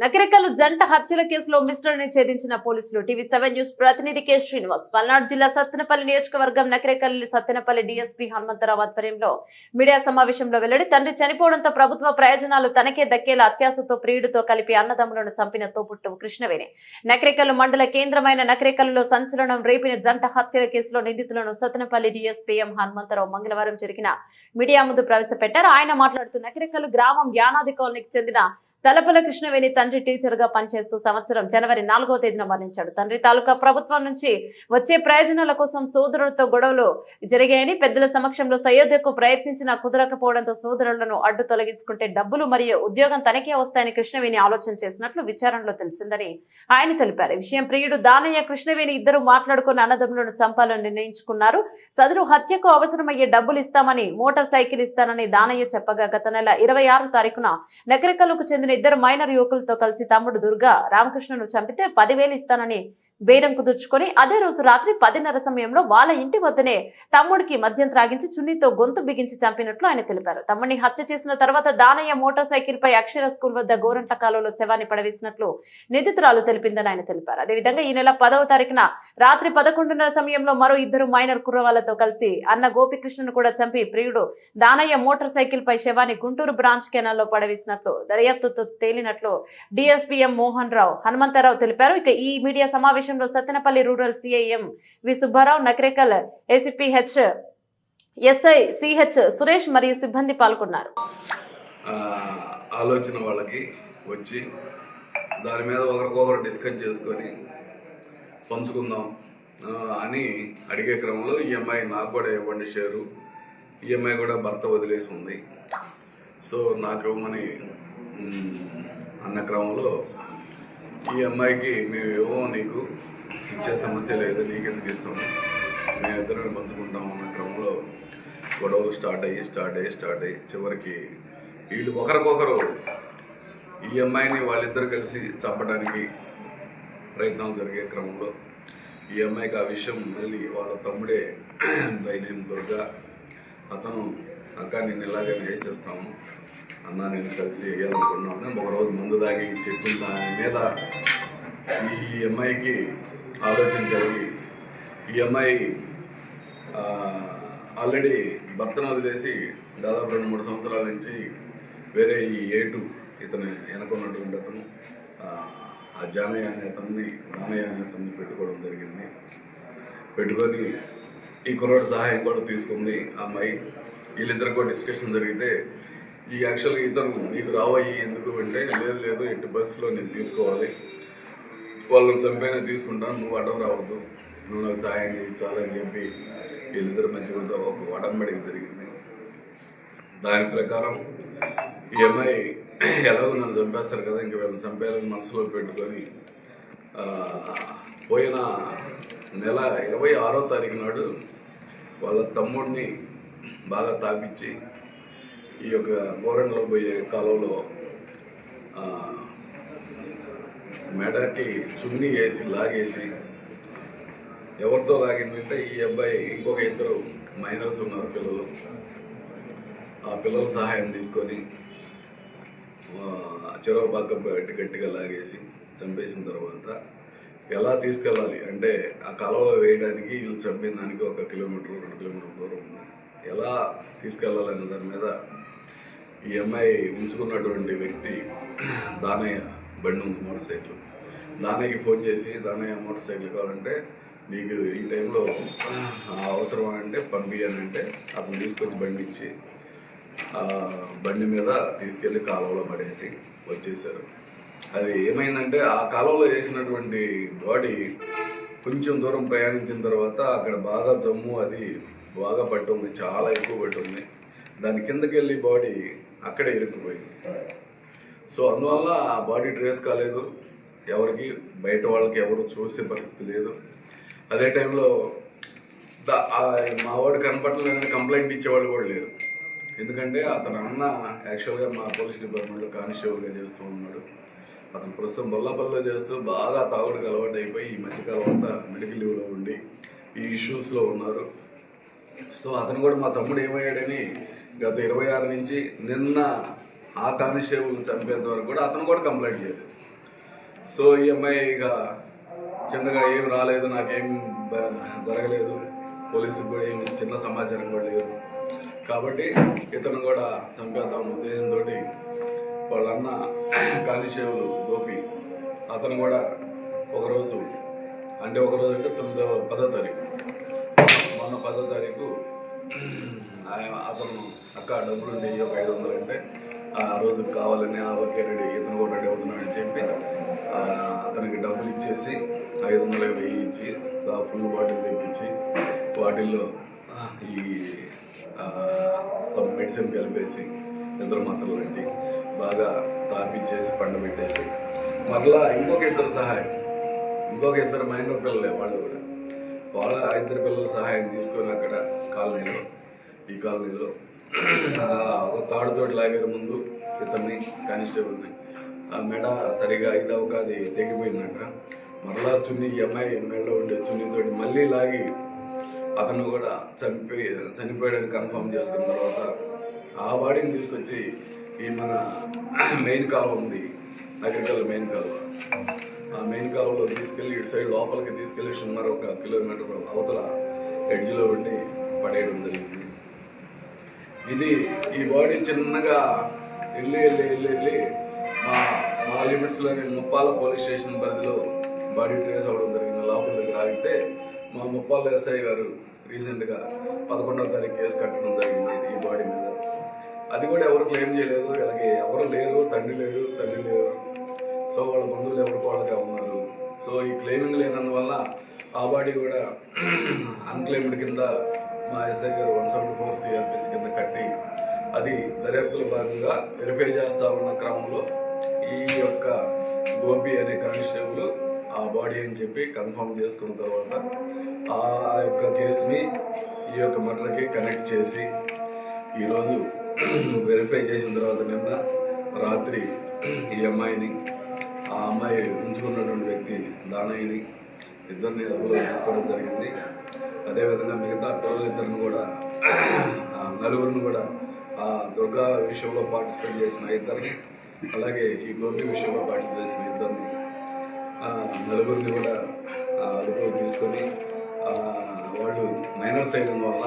నకరికల్లు జంట హత్యల కేసులో మిస్టర్ని ఛేదించిన పోలీసులు. టీవీ7 న్యూస్ ప్రతినిధి కె శ్రీనివాస్. పల్నాడు జిల్లా సత్తెనపల్లి నియోజకవర్గం నకరికల్లు సత్తెనపల్లి డీఎస్పీ హనుమంతరావు ఆధ్వర్యంలో మీడియా సమావేశంలో వెల్లడి. తండ్రి చనిపోవడంతో ప్రభుత్వ ప్రయోజనాలు తనకే దక్కేలా అత్యాశతో ప్రియుడితో కలిపి అన్నదమ్ములను చంపిన తోపుట్టు కృష్ణవేణి. నకరికల్లు మండల కేంద్రమైన నకరికల్లులో సంచలనం రేపిన జంట హత్యల కేసులో నిందితులను సత్తెనపల్లి డీఎస్పీ ఎం హనుమంతరావు మంగళవారం జరిగిన మీడియా ముందు ప్రవేశపెట్టారు. ఆయన మాట్లాడుతూ నకరికల్లు గ్రామం యానాది కాలనీకి చెందిన తలపల కృష్ణవేణి తండ్రి టీచర్ గా పనిచేస్తూ సంవత్సరం జనవరి 4వ తేదీన మరణించాడు. తండ్రి తాలూకా ప్రభుత్వం నుంచి వచ్చే ప్రయోజనాల కోసం సోదరులతో గొడవలు జరిగాయని, పెద్దల సమక్షంలో సయోధ్యకు ప్రయత్నించినా కుదరకపోవడంతో సోదరులను అడ్డు తొలగించుకుంటే డబ్బులు మరియు ఉద్యోగం తనకే వస్తాయని కృష్ణవేణి ఆలోచన చేసినట్లు విచారణలో తెలిసిందని ఆయన తెలిపారు. ఈ విషయం ప్రియుడు దానయ్య కృష్ణవేణి ఇద్దరు మాట్లాడుకుని అన్నదమ్ములను చంపాలని నిర్ణయించుకున్నారు. సదరు హత్యకు అవసరమయ్యే డబ్బులు ఇస్తామని, మోటార్ సైకిల్ ఇస్తానని దానయ్య చెప్పగా గత నెల 26వ తారీఖున నకరికల్లుకు చెందిన ఇద్దరు మైనర్ యువకులతో కలిసి తమ్ముడు దుర్గా రామకృష్ణను చంపితే 10,000 ఇస్తానని బేరం కుదుర్చుకొని అదే రోజు రాత్రి 10:30 సమయంలో వాళ్ళ ఇంటి వద్దనే తమ్ముడికి మద్యం త్రాగించి చున్నీతో గొంతు బిగించి చంపినట్లు ఆయన తెలిపారు. తమ్ముడిని హత్య చేసిన తర్వాత దానయ్య మోటార్ సైకిల్ పై అక్షర స్కూల్ వద్ద గోరంట కాలువలో శవాన్ని పడవేసినట్లు నిందితురాలు తెలిపిందని ఆయన తెలిపారు. అదేవిధంగా ఈ నెల 10వ తారీఖున రాత్రి 11:30 సమయంలో మరో ఇద్దరు మైనర్ కుర్రవాళ్లతో కలిసి అన్న గోపికృష్ణను కూడా చంపి ప్రియుడు దానయ్య మోటార్ సైకిల్ పై శవాన్ని గుంటూరు బ్రాంచ్ కెనాల్లో పడవేసినట్లు దర్యాప్తుతో తేలినట్లు డీఎస్పీ ఎం మోహన్ రావు హనుమంతరావు తెలిపారు. ఇక ఈ మీడియా సమావేశంలో Sattenapalli rural CI M V Subbarao, Nakarikal ACP SI CH Suresh మరియు సిబ్బంది పాల్గొన్నారు. ఆలోచన వాళ్ళకి వచ్చి దాని మీద ఒకరికొకరు డిస్కస్ చేసుకొని పంచుకుందాం అని అడిగే క్రమంలో ఈ అమ్మాయి నాకు కూడా ఇవ్వండి షేరు, ఈ అమ్మాయి కూడా భర్త వదిలేసి ఉంది, సో నాకు ఇవ్వమని అన్న క్రమంలో ఈ అమ్మాయికి మేము ఇవ్వము, నీకు ఇచ్చే సమస్య లేదు, నీకెందుకు ఇస్తాము, మేము ఇద్దరం పంచుకుంటాము అన్న క్రమంలో గొడవలు స్టార్ట్ అయ్యి చివరికి వీళ్ళు ఒకరికొకరు ఈ అమ్మాయిని వాళ్ళిద్దరు కలిసి చంపడానికి ప్రయత్నాలు జరిగే క్రమంలో ఈ అమ్మాయికి ఆ విషయం మళ్ళీ వాళ్ళ తమ్ముడే బైనేని దుర్గా, అతను అక్క నేను ఇలాగైనా వేసేస్తాము అన్న, నేను కలిసి వేయాలనుకున్నాను ఒకరోజు మందు దాగి చెప్పిన దాని మీద ఈ అమ్మాయికి ఆలోచన కలిగి ఈ అమ్మాయి ఆల్రెడీ భర్తను వదిలేసి దాదాపు 2-3 సంవత్సరాల నుంచి వేరే ఈ ఏటు ఇతను వెనకున్నటువంటి అతను ఆ దానయ్య అనే అతన్ని పెట్టుకోవడం జరిగింది. పెట్టుకొని ఈ కుర్రాడు సహాయం కూడా తీసుకుంది ఆ అమ్మాయి. వీళ్ళిద్దరికి కూడా డిస్కషన్ జరిగితే ఈ యాక్చువల్గా ఇతను నీకు రావయ్యి ఎందుకు అంటే లేదు ఎట్టి బస్సులో నేను తీసుకోవాలి, వాళ్ళని చంపైనా తీసుకుంటాను, నువ్వు అడ్డం రావద్దు, నువ్వు నాకు సహాయం చేయించాలని చెప్పి వీళ్ళిద్దరి మధ్య ఒక వడంబడికి జరిగింది. దాని ప్రకారం ఈ అమ్మాయి ఎలాగో నన్ను చంపేస్తారు కదా, ఇంక వీళ్ళని చంపేయాలని మనసులో పెట్టుకొని పోయిన నెల 26వ తారీఖు నాడు వాళ్ళ తమ్ముడిని బాగా తాపించి ఈ యొక్క గోరంలో పోయే కాలంలో మెడకి చున్నీ వేసి లాగేసి, ఎవరితో లాగిందంటే ఈ అబ్బాయి ఇంకొక ఇద్దరు మైనర్స్ ఉన్నారు పిల్లలు, ఆ పిల్లల సహాయం తీసుకొని చెరవ పక్క గట్టిగా లాగేసి చంపేసిన తర్వాత ఎలా తీసుకెళ్ళాలి అంటే ఆ కాలువలో వేయడానికి వీళ్ళు చంపిన దానికి 1 కిలోమీటర్ 2 కిలోమీటర్ దూరం ఉంది, ఎలా తీసుకెళ్లాలన్న దాని మీద ఈ అమ్మాయి ఉంచుకున్నటువంటి వ్యక్తి దానయ్య బండి ఉంది మోటార్ సైకిల్, దానయ్యకి ఫోన్ చేసి దానయ్య మోటార్ సైకిల్ కావాలంటే నీకు ఈ టైంలో అవసరం అంటే పంపించానంటే అతను తీసుకొని బండి ఇచ్చి బండి మీద తీసుకెళ్లి కాలువలో పడేసి వచ్చేసారు. అది ఏమైందంటే ఆ కాలువలో వేసినటువంటి బాడీ కొంచెం దూరం ప్రయాణించిన తర్వాత అక్కడ బాగా జమ్ము అది బాగా పట్టుంది, చాలా ఎక్కువ పట్టుంది, దాని కిందకి వెళ్ళి బాడీ అక్కడే ఇరుక్కుపోయింది. సో అందువల్ల ఆ బాడీ ట్రేస్ కాలేదు, ఎవరికి బయట వాళ్ళకి ఎవరు చూసే పరిస్థితి లేదు. అదే టైంలో మా వాడు కనపడలేదని కంప్లైంట్ ఇచ్చేవాళ్ళు కూడా లేరు, ఎందుకంటే అతను అన్న యాక్చువల్గా మా పోలీస్ డిపార్ట్మెంట్లో కానిస్టేబుల్గా చేస్తూ ఉన్నాడు. అతను ప్రస్తుతం బొల్లపల్లిలో చేస్తూ బాగా తాగుడుకు అలవాటు అయిపోయి ఈ మధ్యకాలం అంతా మెడికల్ లీవ్లో ఉండి ఈ ఇష్యూస్లో ఉన్నారు. సో అతను కూడా మా తమ్ముడు ఏమయ్యాడని గత 26 నుంచి నిన్న ఆ కానిస్టేబుల్ చంపేంత వరకు కూడా అతను కూడా కంప్లైంట్ చేయలేదు. సో ఈ అమ్మాయి ఇక చిన్నగా ఏం రాలేదు, నాకేం జరగలేదు, పోలీసుకు కూడా ఏమి చిన్న సమాచారం కూడా లేదు కాబట్టి ఇతను కూడా చంపేద్దాం ఉద్దేశంతో వాళ్ళ అన్న కానిస్టేబుల్ గోపి అతను కూడా ఒకరోజు అంటే 10వ తారీఖు మొన్న 10వ తారీఖు అతను అక్క డబ్బులు ఉండేవి ఒక 500 అంటే ఆ రోజు కావాలని ఓకే రెడీ ఇతను కూడా రెడీ అవుతున్నాడు అని చెప్పి అతనికి డబ్బులు ఇచ్చేసి 500 ఇచ్చి ఫుల్ బాటిల్ తెప్పించి వాటిల్లో ఈ సమ్ మెడిసిన్ కలిపేసి నిద్ర మాత్రలు లాంటి బాగా తాపించేసి పండబెట్టేసి మరలా ఇంకొక ఇద్దరు మైనర్ పిల్లలే వాళ్ళు కూడా వాళ్ళ 2 పిల్లల సహాయం తీసుకొని అక్కడ ఈ కాలనీలో ఒక తాడుతోటి లాగారు ముందు ఇతన్ని కానిస్టేబుల్ని ఆ మెడ సరిగా ఇదవక అది తెగిపోయిందంట. మరలా చున్నీ ఈ అమ్మాయి మెడలో ఉండే చున్నీతోటి మళ్ళీ లాగి అతను కూడా చనిపోయాడని కన్ఫర్మ్ చేసుకున్న తర్వాత ఆ బాడీని తీసుకొచ్చి ఈ మన మెయిన్ కాలువ ఉంది, నగరికల్ మెయిన్ కాలువ, ఆ మెయిన్ కాలువలో తీసుకెళ్ళి ఇటు సైడ్ లోపలికి తీసుకెళ్ళి సుమారు 1 కిలోమీటర్ అవతల ఎడ్జ్లో ఉండి పడేయడం జరిగింది. ఈ బాడీ చిన్నగా వెళ్ళి మా లిమిట్స్లోని ముప్పాల పోలీస్ స్టేషన్ పరిధిలో బాడీ ట్రేస్ అవ్వడం జరిగింది. లోపల దగ్గర ఆగితే మా ముప్పాల ఎస్ఐ గారు రీసెంట్గా 11వ తారీఖు కేసు కట్టడం జరిగింది ఈ బాడీ మీద. అది కూడా ఎవరు క్లెయిమ్ చేయలేదు, వీళ్ళకి ఎవరు లేరు, తండ్రి లేరు, తల్లి లేరు, సో వాళ్ళ బంధువులు ఎవరికి వాళ్ళగా ఉన్నారు. సో ఈ క్లెయిమింగ్ లేనందువల్ల ఆ బాడీ కూడా అన్క్లెయిమ్డ్ కింద మా ఎస్ఐ గారు 174 CRPC కింద కట్టి అది దర్యాప్తులో భాగంగా వెరిఫై చేస్తా ఉన్న క్రమంలో ఈ యొక్క గోపి అనే కానిస్టేబుల్ ఆ బాడీ అని చెప్పి కన్ఫర్మ్ చేసుకున్న తర్వాత ఆ యొక్క కేసుని ఈ యొక్క మర్డర్కి కనెక్ట్ చేసి ఈరోజు వెరిఫై చేసిన తర్వాత నిన్న రాత్రి ఈ అమ్మాయిని ఆ అమ్మాయి ఉంచుకున్నటువంటి వ్యక్తి దానయ్యని ఇద్దరిని అదుపులో తీసుకోవడం జరిగింది. అదేవిధంగా మిగతా పిల్లలిద్దరిని కూడా నలుగురిని కూడా ఆ దుర్గా విషయంలో పార్టిసిపేట్ చేసిన ఇద్దరిని, అలాగే ఈ గోపి విషయంలో పార్టిసిపేట్ చేసిన ఇద్దరిని నలుగురిని కూడా అదుపులో తీసుకొని వాళ్ళు మైనర్స్ అయిన వల్ల